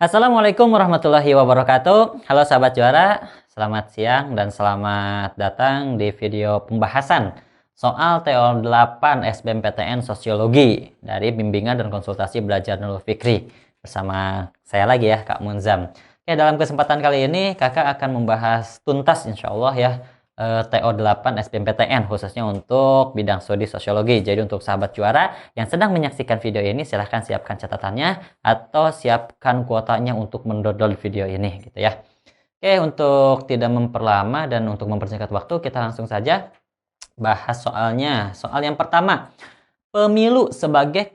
Assalamualaikum warahmatullahi wabarakatuh. Halo sahabat juara, selamat siang dan selamat datang di video pembahasan soal TO8 SBMPTN Sosiologi dari Bimbingan dan Konsultasi Belajar Nurul Fikri. Bersama saya lagi ya, Kak Munzam. Oke, dalam kesempatan kali ini kakak akan membahas tuntas insya Allah ya TO8 SBMPTN khususnya untuk bidang studi sosiologi. Jadi untuk sahabat juara yang sedang menyaksikan video ini silahkan siapkan catatannya atau siapkan kuotanya untuk mendownload video ini gitu ya. Oke, untuk tidak memperlama dan untuk mempersingkat waktu kita langsung saja bahas soalnya. Soal yang pertama, pemilu sebagai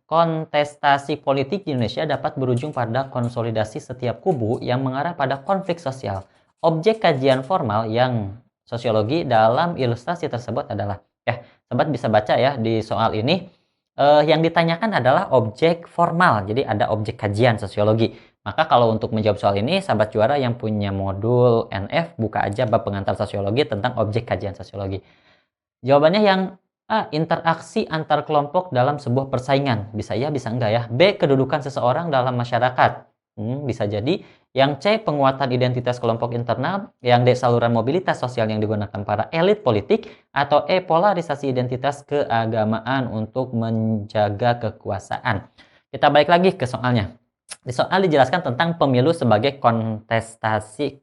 kontestasi politik di Indonesia dapat berujung pada konsolidasi setiap kubu yang mengarah pada konflik sosial. Objek kajian formal yang sosiologi dalam ilustrasi tersebut adalah, ya, sobat bisa baca ya di soal ini, yang ditanyakan adalah objek formal, jadi ada objek kajian sosiologi. Maka kalau untuk menjawab soal ini, sahabat juara yang punya modul NF, buka aja bab pengantar sosiologi tentang objek kajian sosiologi. Jawabannya yang A, interaksi antar kelompok dalam sebuah persaingan. Bisa ya, bisa enggak ya. B, kedudukan seseorang dalam masyarakat. Bisa jadi. Yang C, penguatan identitas kelompok internal. Yang D, saluran mobilitas sosial yang digunakan para elit politik. Atau E, polarisasi identitas keagamaan untuk menjaga kekuasaan. Kita balik lagi ke soalnya. Di soal dijelaskan tentang pemilu sebagai kontestasi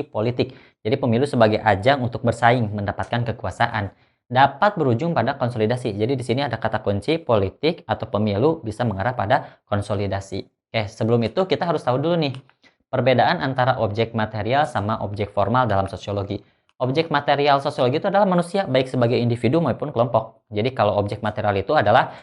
politik. Jadi pemilu sebagai ajang untuk bersaing mendapatkan kekuasaan. Dapat berujung pada konsolidasi. Jadi di sini ada kata kunci politik atau pemilu bisa mengarah pada konsolidasi. Oke, sebelum itu kita harus tahu dulu nih perbedaan antara objek material sama objek formal dalam sosiologi. Objek material sosiologi itu adalah manusia baik sebagai individu maupun kelompok. Jadi kalau objek material itu adalah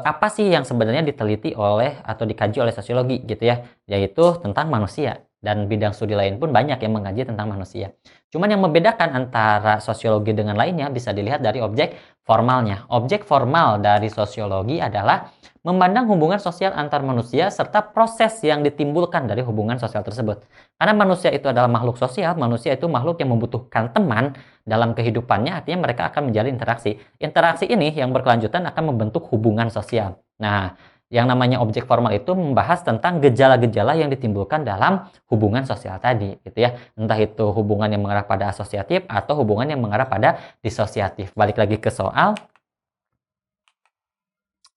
apa sih yang sebenarnya diteliti oleh atau dikaji oleh sosiologi gitu ya, yaitu tentang manusia. Dan bidang studi lain pun banyak yang mengkaji tentang manusia. Cuman yang membedakan antara sosiologi dengan lainnya bisa dilihat dari objek formalnya. Objek formal dari sosiologi adalah memandang hubungan sosial antar manusia serta proses yang ditimbulkan dari hubungan sosial tersebut. Karena manusia itu adalah makhluk sosial, manusia itu makhluk yang membutuhkan teman dalam kehidupannya, artinya mereka akan menjalin interaksi. Interaksi ini yang berkelanjutan akan membentuk hubungan sosial. Nah, yang namanya objek formal itu membahas tentang gejala-gejala yang ditimbulkan dalam hubungan sosial tadi, gitu ya. Entah itu hubungan yang mengarah pada asosiatif atau hubungan yang mengarah pada disosiatif. Balik lagi ke soal.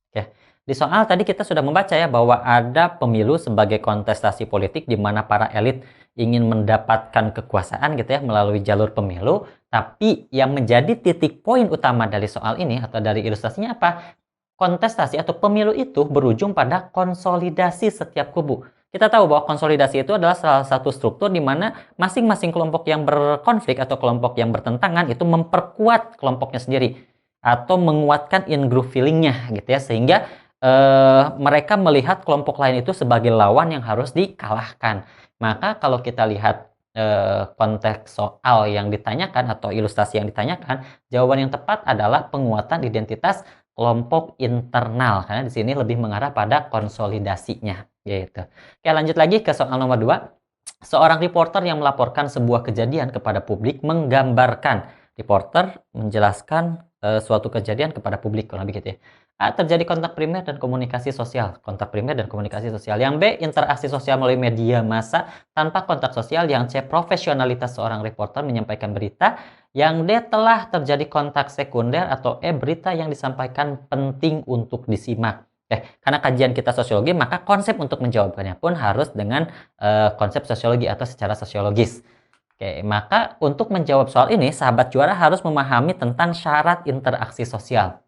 Oke. Di soal tadi kita sudah membaca ya bahwa ada pemilu sebagai kontestasi politik di mana para elit ingin mendapatkan kekuasaan gitu ya melalui jalur pemilu, tapi yang menjadi titik poin utama dari soal ini atau dari ilustrasinya apa? Kontestasi atau pemilu itu berujung pada konsolidasi setiap kubu. Kita tahu bahwa konsolidasi itu adalah salah satu struktur di mana masing-masing kelompok yang berkonflik atau kelompok yang bertentangan itu memperkuat kelompoknya sendiri atau menguatkan in-group feeling-nya gitu ya, sehingga mereka melihat kelompok lain itu sebagai lawan yang harus dikalahkan. Maka kalau kita lihat konteks soal yang ditanyakan atau ilustrasi yang ditanyakan, jawaban yang tepat adalah penguatan identitas kelompok internal, karena di sini lebih mengarah pada konsolidasinya gitu. Oke, lanjut lagi ke soal nomor 2. Seorang reporter yang melaporkan sebuah kejadian kepada publik menggambarkan, reporter menjelaskan suatu kejadian kepada publik, kurang lebih gitu ya. A, terjadi kontak primer dan komunikasi sosial. Kontak primer dan komunikasi sosial. Yang B, interaksi sosial melalui media massa tanpa kontak sosial. Yang C, profesionalitas seorang reporter menyampaikan berita. Yang D, telah terjadi kontak sekunder. Atau E, berita yang disampaikan penting untuk disimak. Karena kajian kita sosiologi, maka konsep untuk menjawabkannya pun harus dengan konsep sosiologi atau secara sosiologis. Oke, maka untuk menjawab soal ini, sahabat juara harus memahami tentang syarat interaksi sosial.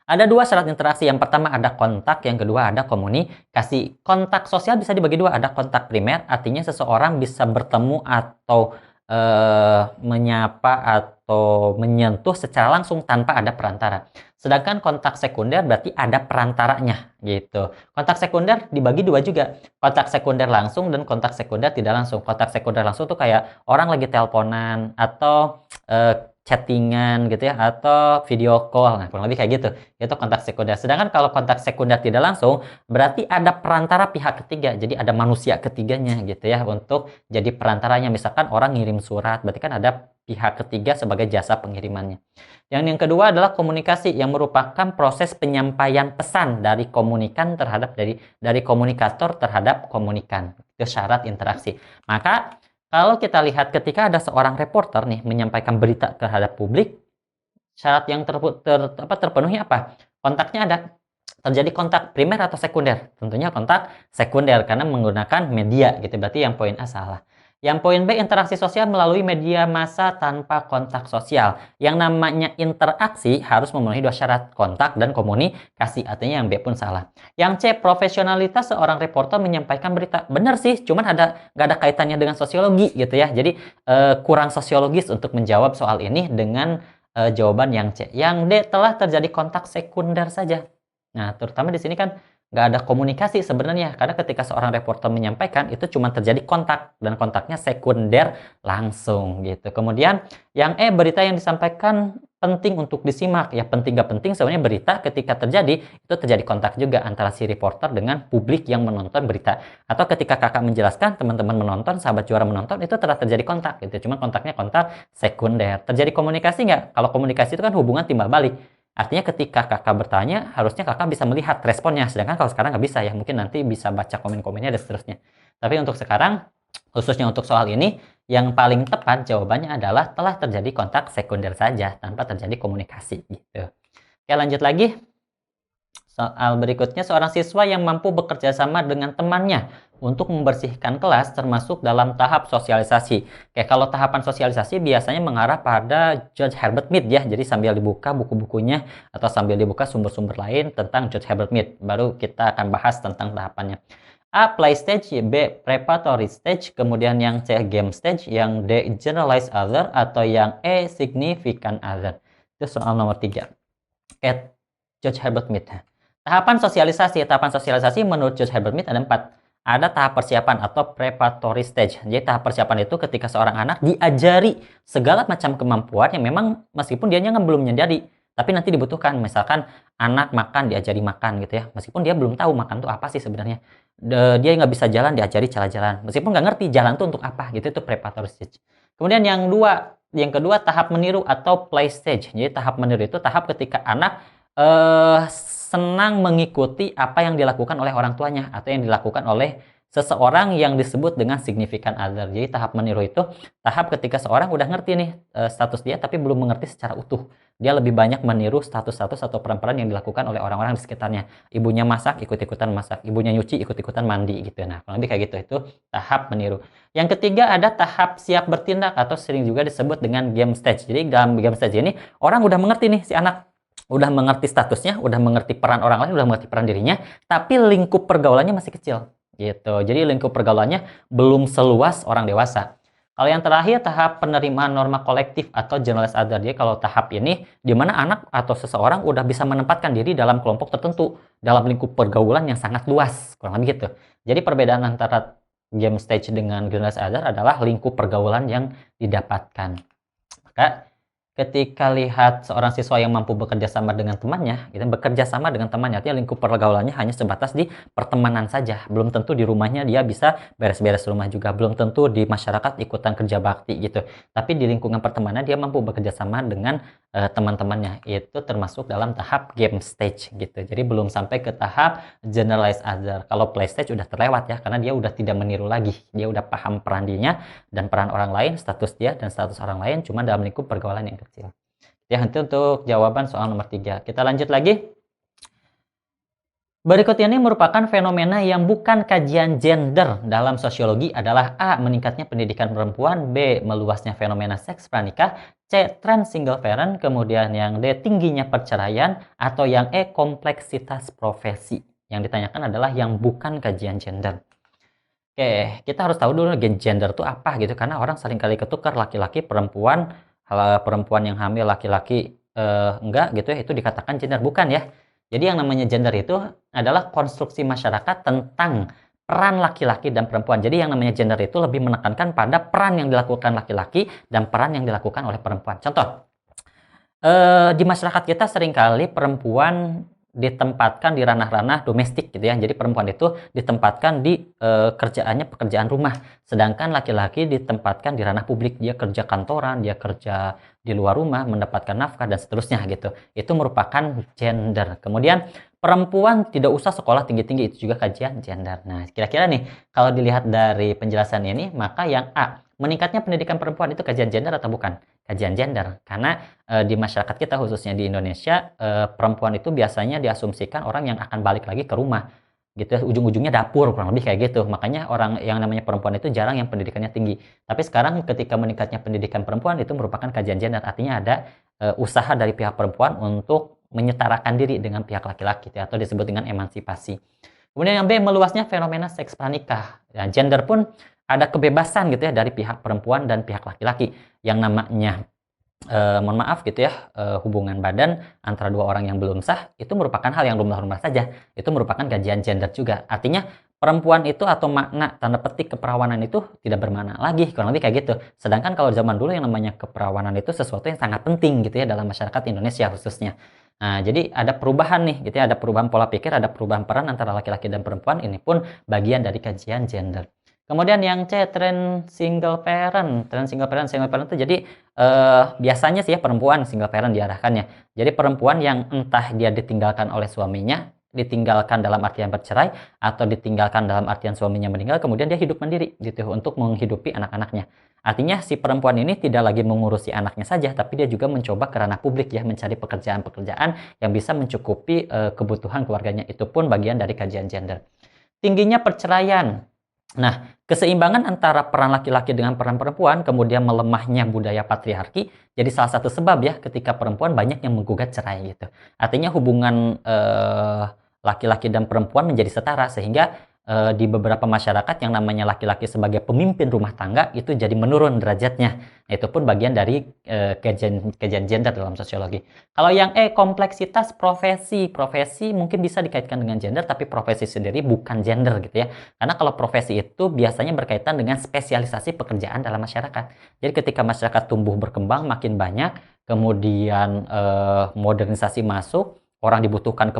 Ada dua syarat interaksi. Yang pertama ada kontak, yang kedua ada komunikasi. Kontak sosial bisa dibagi dua. Ada kontak primer, artinya seseorang bisa bertemu atau menyapa atau menyentuh secara langsung tanpa ada perantara. Sedangkan kontak sekunder berarti ada perantaranya gitu. Kontak sekunder dibagi dua juga. Kontak sekunder langsung dan kontak sekunder tidak langsung. Kontak sekunder langsung tuh kayak orang lagi teleponan atau chattingan gitu ya, atau video call. Nah, kurang lebih kayak gitu. Itu kontak sekunder. Sedangkan kalau kontak sekunder tidak langsung, berarti ada perantara pihak ketiga. Jadi ada manusia ketiganya gitu ya untuk jadi perantaranya. Misalkan orang ngirim surat, berarti kan ada pihak ketiga sebagai jasa pengirimannya. Yang kedua adalah komunikasi yang merupakan proses penyampaian pesan dari komunikan terhadap dari komunikator terhadap komunikan. Itu syarat interaksi. Maka kalau kita lihat ketika ada seorang reporter nih menyampaikan berita terhadap publik, syarat yang terpenuhi apa? Kontaknya ada terjadi kontak primer atau sekunder? Tentunya kontak sekunder karena menggunakan media gitu. Berarti yang poin A salah. Yang poin B, interaksi sosial melalui media massa tanpa kontak sosial. Yang namanya interaksi harus memenuhi dua syarat, kontak dan komunikasi. Artinya yang B pun salah. Yang C, profesionalitas seorang reporter menyampaikan berita. Benar sih, cuman nggak ada kaitannya dengan sosiologi gitu ya. Jadi kurang sosiologis untuk menjawab soal ini dengan jawaban yang C. Yang D, telah terjadi kontak sekunder saja. Nah, terutama di sini kan nggak ada komunikasi sebenarnya, karena ketika seorang reporter menyampaikan itu cuma terjadi kontak dan kontaknya sekunder langsung gitu. Kemudian yang E, berita yang disampaikan penting untuk disimak. Ya penting gak penting sebenarnya berita ketika terjadi itu terjadi kontak juga antara si reporter dengan publik yang menonton berita. Atau ketika kakak menjelaskan, teman-teman menonton, sahabat juara menonton, itu telah terjadi kontak gitu. Cuma kontaknya kontak sekunder. Terjadi komunikasi nggak? Kalau komunikasi itu kan hubungan timbal balik. Artinya ketika kakak bertanya, harusnya kakak bisa melihat responnya. Sedangkan kalau sekarang nggak bisa ya, mungkin nanti bisa baca komen-komennya dan seterusnya. Tapi untuk sekarang, khususnya untuk soal ini, yang paling tepat jawabannya adalah telah terjadi kontak sekunder saja, tanpa terjadi komunikasi gitu. Oke, lanjut lagi. Soal berikutnya, seorang siswa yang mampu bekerja sama dengan temannya untuk membersihkan kelas termasuk dalam tahap sosialisasi. Kayak kalau tahapan sosialisasi biasanya mengarah pada George Herbert Mead ya. Jadi sambil dibuka buku-bukunya atau sambil dibuka sumber-sumber lain tentang George Herbert Mead, baru kita akan bahas tentang tahapannya. A, play stage, B, preparatory stage, kemudian yang C, game stage, yang D, generalized other, atau yang E, significant other. Itu soal nomor 3. Oke, George Herbert Mead. Tahapan sosialisasi menurut George Herbert Mead ada 4. Ada tahap persiapan atau preparatory stage. Jadi tahap persiapan itu ketika seorang anak diajari segala macam kemampuan yang memang meskipun dia belum menjadi, tapi nanti dibutuhkan. Misalkan anak makan, diajari makan gitu ya. Meskipun dia belum tahu makan itu apa sih sebenarnya. Dia nggak bisa jalan, diajari cara jalan. Meskipun nggak ngerti jalan itu untuk apa gitu, itu preparatory stage. Kemudian yang kedua tahap meniru atau play stage. Jadi tahap meniru itu tahap ketika anak senang mengikuti apa yang dilakukan oleh orang tuanya atau yang dilakukan oleh seseorang yang disebut dengan significant other. Jadi tahap meniru itu tahap ketika seorang udah ngerti nih status dia tapi belum mengerti secara utuh. Dia lebih banyak meniru status-status atau peran-peran yang dilakukan oleh orang-orang di sekitarnya. Ibunya masak, ikut-ikutan masak. Ibunya nyuci, ikut-ikutan mandi gitu. Nah, kurang lebih kayak gitu. Itu tahap meniru. Yang ketiga ada tahap siap bertindak atau sering juga disebut dengan game stage. Jadi dalam game stage ini orang udah mengerti nih si anak. Udah mengerti statusnya, udah mengerti peran orang lain, udah mengerti peran dirinya, tapi lingkup pergaulannya masih kecil gitu. Jadi lingkup pergaulannya belum seluas orang dewasa. Kalau yang terakhir tahap penerimaan norma kolektif atau generalized other. Jadi kalau tahap ini di mana anak atau seseorang udah bisa menempatkan diri dalam kelompok tertentu dalam lingkup pergaulan yang sangat luas, kurang lebih gitu. Jadi perbedaan antara game stage dengan generalized other adalah lingkup pergaulan yang didapatkan. Maka ketika lihat seorang siswa yang mampu bekerja sama dengan temannya, artinya lingkup pergaulannya hanya sebatas di pertemanan saja. Belum tentu di rumahnya dia bisa beres-beres rumah juga. Belum tentu di masyarakat ikutan kerja bakti gitu. Tapi di lingkungan pertemanan dia mampu bekerja sama dengan teman-temannya. Itu termasuk dalam tahap game stage gitu. Jadi belum sampai ke tahap generalized other. Kalau play stage udah terlewat ya, karena dia udah tidak meniru lagi. Dia udah paham peran dirinya dan peran orang lain, status dia dan status orang lain cuma dalam lingkup pergaulan yang kecil. Ya, itu untuk jawaban soal nomor 3. Kita lanjut lagi. Berikut ini merupakan fenomena yang bukan kajian gender dalam sosiologi adalah A, meningkatnya pendidikan perempuan, B, meluasnya fenomena seks pranikah, C, tren single parent, kemudian yang D, tingginya perceraian, atau yang E, kompleksitas profesi. Yang ditanyakan adalah yang bukan kajian gender. Oke, kita harus tahu dulu gender itu apa gitu, karena orang seringkali ketukar laki-laki, perempuan yang hamil, laki-laki enggak gitu ya, itu dikatakan gender. Bukan ya. Jadi yang namanya gender itu adalah konstruksi masyarakat tentang peran laki-laki dan perempuan. Jadi yang namanya gender itu lebih menekankan pada peran yang dilakukan laki-laki dan peran yang dilakukan oleh perempuan. Contoh, Di masyarakat kita seringkali perempuan ditempatkan di ranah-ranah domestik gitu ya. Jadi perempuan itu ditempatkan di kerjaannya pekerjaan rumah, sedangkan laki-laki ditempatkan di ranah publik. Dia kerja kantoran, dia kerja di luar rumah, mendapatkan nafkah dan seterusnya gitu. Itu merupakan gender. Kemudian perempuan tidak usah sekolah tinggi-tinggi, itu juga kajian gender. Nah, kira-kira nih kalau dilihat dari penjelasan ini, maka yang A, meningkatnya pendidikan perempuan itu kajian gender atau bukan? Kajian gender. Karena di masyarakat kita khususnya di Indonesia, perempuan itu biasanya diasumsikan orang yang akan balik lagi ke rumah gitu ya, ujung-ujungnya dapur, kurang lebih kayak gitu. Makanya orang yang namanya perempuan itu jarang yang pendidikannya tinggi. Tapi sekarang ketika meningkatnya pendidikan perempuan itu merupakan kajian gender, artinya ada usaha dari pihak perempuan untuk menyetarakan diri dengan pihak laki-laki atau disebut dengan emansipasi. Kemudian yang B, meluasnya fenomena seks pranikah. Ya, gender pun ada kebebasan gitu ya dari pihak perempuan dan pihak laki-laki. Yang namanya mohon maaf gitu ya, hubungan badan antara dua orang yang belum sah itu merupakan hal yang lumrah-lumrah saja. Itu merupakan kajian gender juga. Artinya perempuan itu atau makna tanda petik keperawanan itu tidak bermakna lagi, kurang lebih kayak gitu. Sedangkan kalau zaman dulu yang namanya keperawanan itu sesuatu yang sangat penting gitu ya dalam masyarakat Indonesia khususnya. Nah, jadi ada perubahan nih gitu ya, ada perubahan pola pikir, ada perubahan peran antara laki-laki dan perempuan, ini pun bagian dari kajian gender. Kemudian yang C, tren single parent. Tren single parent itu jadi biasanya sih ya perempuan single parent diarahkannya. Jadi perempuan yang entah dia ditinggalkan oleh suaminya, ditinggalkan dalam artian bercerai, atau ditinggalkan dalam artian suaminya meninggal, kemudian dia hidup mandiri gitu untuk menghidupi anak-anaknya. Artinya si perempuan ini tidak lagi mengurusi anaknya saja, tapi dia juga mencoba ke ranah publik ya, mencari pekerjaan-pekerjaan yang bisa mencukupi kebutuhan keluarganya. Itu pun bagian dari kajian gender. Tingginya perceraian. Nah, keseimbangan antara peran laki-laki dengan peran perempuan, kemudian melemahnya budaya patriarki, jadi salah satu sebab ya ketika perempuan banyak yang menggugat cerai gitu. Artinya hubungan laki-laki dan perempuan menjadi setara sehingga di beberapa masyarakat yang namanya laki-laki sebagai pemimpin rumah tangga itu jadi menurun derajatnya. Itu pun bagian dari kajian gender dalam sosiologi. Kalau yang kompleksitas profesi. Profesi mungkin bisa dikaitkan dengan gender, tapi profesi sendiri bukan gender gitu ya. Karena kalau profesi itu biasanya berkaitan dengan spesialisasi pekerjaan dalam masyarakat. Jadi ketika masyarakat tumbuh berkembang makin banyak, kemudian modernisasi masuk, orang dibutuhkan ke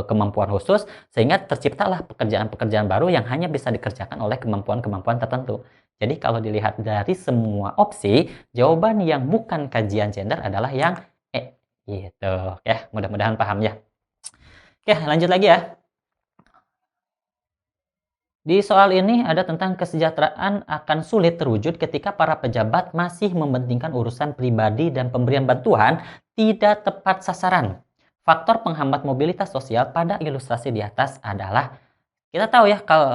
kemampuan khusus, sehingga terciptalah pekerjaan-pekerjaan baru yang hanya bisa dikerjakan oleh kemampuan-kemampuan tertentu. Jadi kalau dilihat dari semua opsi, jawaban yang bukan kajian gender adalah yang E. Gitu. Ya, mudah-mudahan paham ya. Oke, lanjut lagi ya. Di soal ini ada tentang kesejahteraan akan sulit terwujud ketika para pejabat masih mementingkan urusan pribadi dan pemberian bantuan tidak tepat sasaran. Faktor penghambat mobilitas sosial pada ilustrasi di atas adalah, kita tahu ya kalau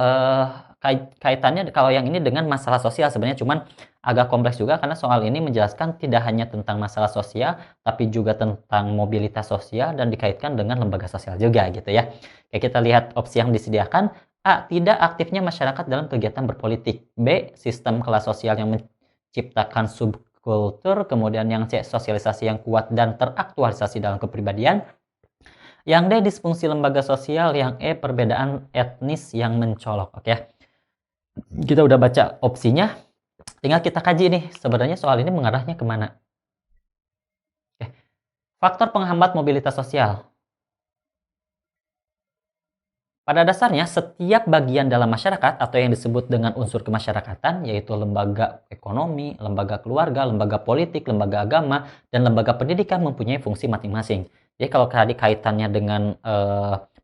kaitannya kalau yang ini dengan masalah sosial sebenarnya, cuman agak kompleks juga karena soal ini menjelaskan tidak hanya tentang masalah sosial tapi juga tentang mobilitas sosial dan dikaitkan dengan lembaga sosial juga gitu ya. Kayak kita lihat opsi yang disediakan. A. Tidak aktifnya masyarakat dalam kegiatan berpolitik. B. Sistem kelas sosial yang menciptakan subkultur. Kemudian yang C. Sosialisasi yang kuat dan teraktualisasi dalam kepribadian. Yang D. Disfungsi lembaga sosial. Yang E. Perbedaan etnis yang mencolok. Oke. Kita udah baca opsinya. Tinggal kita kaji nih. Sebenarnya soal ini mengarahnya kemana? Oke. Faktor penghambat mobilitas sosial. Pada dasarnya, setiap bagian dalam masyarakat atau yang disebut dengan unsur kemasyarakatan, yaitu lembaga ekonomi, lembaga keluarga, lembaga politik, lembaga agama, dan lembaga pendidikan mempunyai fungsi masing-masing. Jadi kalau tadi kaitannya dengan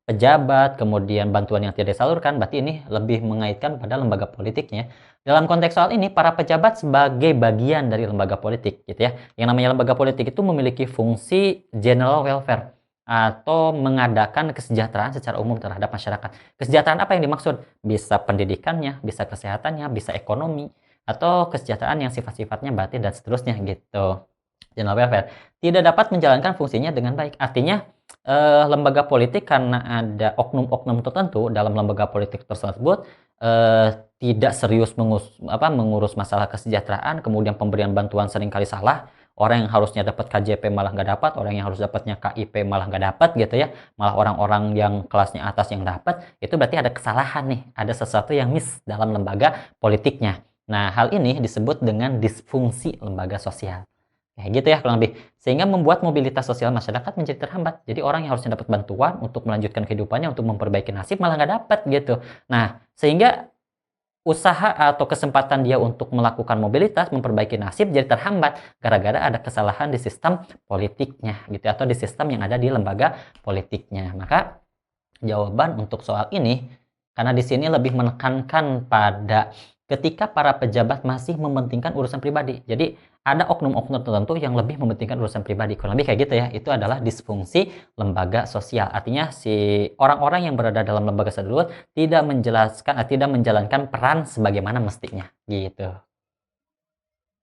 pejabat, kemudian bantuan yang tidak disalurkan, berarti ini lebih mengaitkan pada lembaga politiknya. Dalam konteks soal ini, para pejabat sebagai bagian dari lembaga politik, gitu ya. Yang namanya lembaga politik itu memiliki fungsi general welfare, atau mengadakan kesejahteraan secara umum terhadap masyarakat. Kesejahteraan apa yang dimaksud? Bisa pendidikannya, bisa kesehatannya, bisa ekonomi, atau kesejahteraan yang sifat-sifatnya batin dan seterusnya gitu. General welfare tidak dapat menjalankan fungsinya dengan baik. Artinya lembaga politik karena ada oknum-oknum tertentu dalam lembaga politik tersebut tidak serius mengurus masalah kesejahteraan, kemudian pemberian bantuan seringkali salah. Orang yang harusnya dapat KJP malah nggak dapat, orang yang harus dapatnya KIP malah nggak dapat gitu ya, malah orang-orang yang kelasnya atas yang dapat, itu berarti ada kesalahan nih, ada sesuatu yang miss dalam lembaga politiknya. Nah, hal ini disebut dengan disfungsi lembaga sosial. Kayak gitu ya kurang lebih. Sehingga membuat mobilitas sosial masyarakat menjadi terhambat. Jadi orang yang harusnya dapat bantuan untuk melanjutkan kehidupannya, untuk memperbaiki nasib malah nggak dapat gitu. Nah, sehingga usaha atau kesempatan dia untuk melakukan mobilitas, memperbaiki nasib jadi terhambat gara-gara ada kesalahan di sistem politiknya gitu atau di sistem yang ada di lembaga politiknya. Maka jawaban untuk soal ini karena di sini lebih menekankan pada ketika para pejabat masih mementingkan urusan pribadi. Jadi ada oknum-oknum tertentu yang lebih mementingkan urusan pribadi. Kurang lebih kayak gitu ya. Itu adalah disfungsi lembaga sosial. Artinya si orang-orang yang berada dalam lembaga tersebut tidak menjalankan peran sebagaimana mestinya gitu.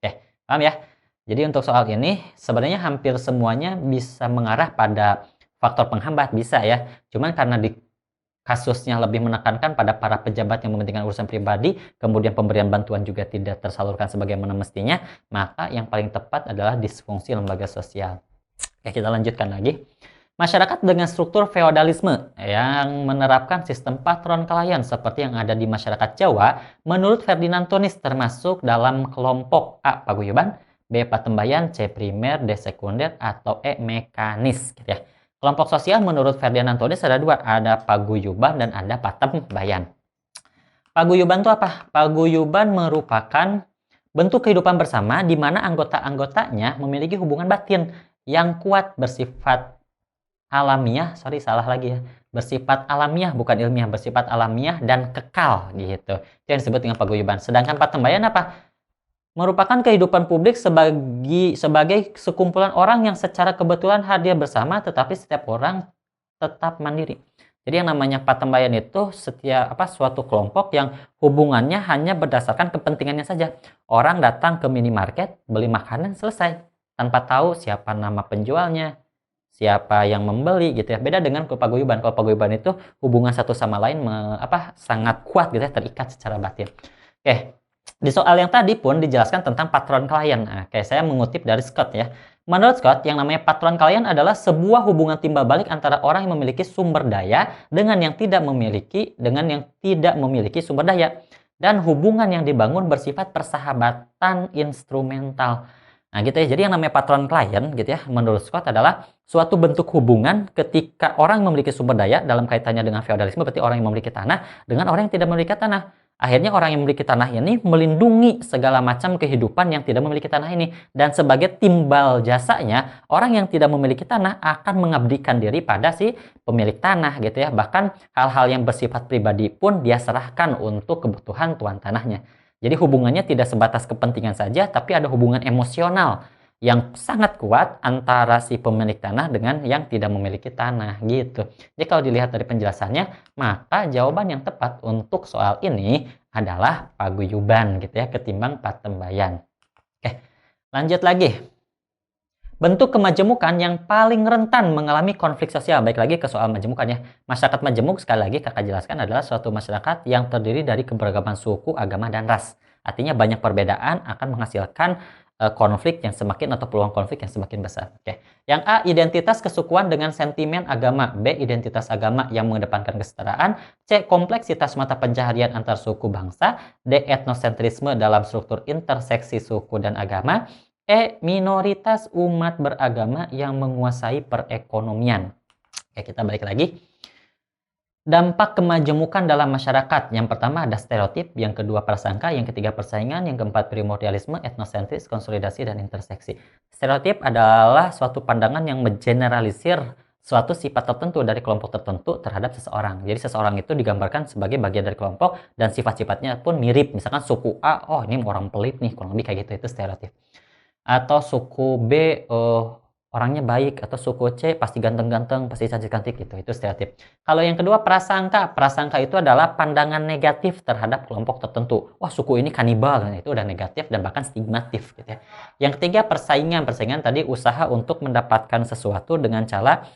Oke, paham ya? Jadi untuk soal ini sebenarnya hampir semuanya bisa mengarah pada faktor penghambat bisa ya. Cuman karena di kasusnya lebih menekankan pada para pejabat yang mementingkan urusan pribadi, kemudian pemberian bantuan juga tidak tersalurkan sebagaimana mestinya, maka yang paling tepat adalah disfungsi lembaga sosial. Oke, kita lanjutkan lagi. Masyarakat dengan struktur feodalisme yang menerapkan sistem patron klien seperti yang ada di masyarakat Jawa, menurut Ferdinand Tonis termasuk dalam kelompok A. Paguyuban, B. Patembayan, C. Primer, D. Sekunder, atau E. Mekanis. Gitu ya. Kelompok sosial menurut Ferdinand Tonis ada dua, ada paguyuban dan ada patembayan. Paguyuban itu apa? Paguyuban merupakan bentuk kehidupan bersama di mana anggota-anggotanya memiliki hubungan batin yang kuat bersifat alamiah, bersifat alamiah bukan ilmiah, bersifat alamiah dan kekal gitu. Itu yang disebut dengan paguyuban. Sedangkan patembayan apa? Merupakan kehidupan publik sebagai sekumpulan orang yang secara kebetulan hadir bersama tetapi setiap orang tetap mandiri. Jadi yang namanya patembayan itu suatu kelompok yang hubungannya hanya berdasarkan kepentingannya saja. Orang datang ke minimarket, beli makanan, selesai. Tanpa tahu siapa nama penjualnya, siapa yang membeli gitu ya. Beda dengan paguyuban. Kalau paguyuban itu hubungan satu sama lain sangat kuat gitu ya, terikat secara batin. Oke. Di soal yang tadi pun dijelaskan tentang patron klien. Nah, kayak saya mengutip dari Scott ya. Menurut Scott, yang namanya patron klien adalah sebuah hubungan timbal balik antara orang yang memiliki sumber daya dengan yang tidak memiliki sumber daya. Dan hubungan yang dibangun bersifat persahabatan instrumental. Nah gitu ya, jadi yang namanya patron klien gitu ya, menurut Scott adalah suatu bentuk hubungan ketika orang yang memiliki sumber daya, dalam kaitannya dengan feodalisme berarti orang yang memiliki tanah dengan orang yang tidak memiliki tanah. Akhirnya orang yang memiliki tanah ini melindungi segala macam kehidupan yang tidak memiliki tanah ini. Dan sebagai timbal jasanya, orang yang tidak memiliki tanah akan mengabdikan diri pada si pemilik tanah gitu ya. Bahkan hal-hal yang bersifat pribadi pun dia serahkan untuk kebutuhan tuan tanahnya. Jadi hubungannya tidak sebatas kepentingan saja, tapi ada hubungan emosional yang sangat kuat antara si pemilik tanah dengan yang tidak memiliki tanah gitu. Jadi kalau dilihat dari penjelasannya, maka jawaban yang tepat untuk soal ini adalah paguyuban gitu ya, ketimbang patembayan. Oke, lanjut lagi. Bentuk kemajemukan yang paling rentan mengalami konflik sosial. Baik lagi ke soal majemukan ya. Masyarakat majemuk sekali lagi kakak jelaskan adalah suatu masyarakat yang terdiri dari keberagaman suku, agama, dan ras. Artinya banyak perbedaan akan menghasilkan konflik yang semakin atau peluang konflik yang semakin besar. Oke. Yang A, identitas kesukuan dengan sentimen agama. B, identitas agama yang mengedepankan kesetaraan. C, kompleksitas mata pencaharian antar suku bangsa. D, etnosentrisme dalam struktur interseksi suku dan agama. E, minoritas umat beragama yang menguasai perekonomian. Oke, kita balik lagi. Dampak kemajemukan dalam masyarakat. Yang pertama ada stereotip, yang kedua prasangka, yang ketiga persaingan, yang keempat primordialisme, etnosentris, konsolidasi, dan interseksi. Stereotip adalah suatu pandangan yang mengeneralisir suatu sifat tertentu dari kelompok tertentu terhadap seseorang. Jadi seseorang itu digambarkan sebagai bagian dari kelompok dan sifat-sifatnya pun mirip. Misalkan suku A, oh ini orang pelit nih, kurang lebih kayak gitu, itu stereotip. Atau suku B orangnya baik, atau suku C pasti ganteng-ganteng, pasti cantik-cantik gitu, itu stereotip. Kalau yang kedua prasangka itu adalah pandangan negatif terhadap kelompok tertentu. Wah suku ini kanibal, itu udah negatif dan bahkan stigmatif gitu ya. Yang ketiga persaingan tadi usaha untuk mendapatkan sesuatu dengan cara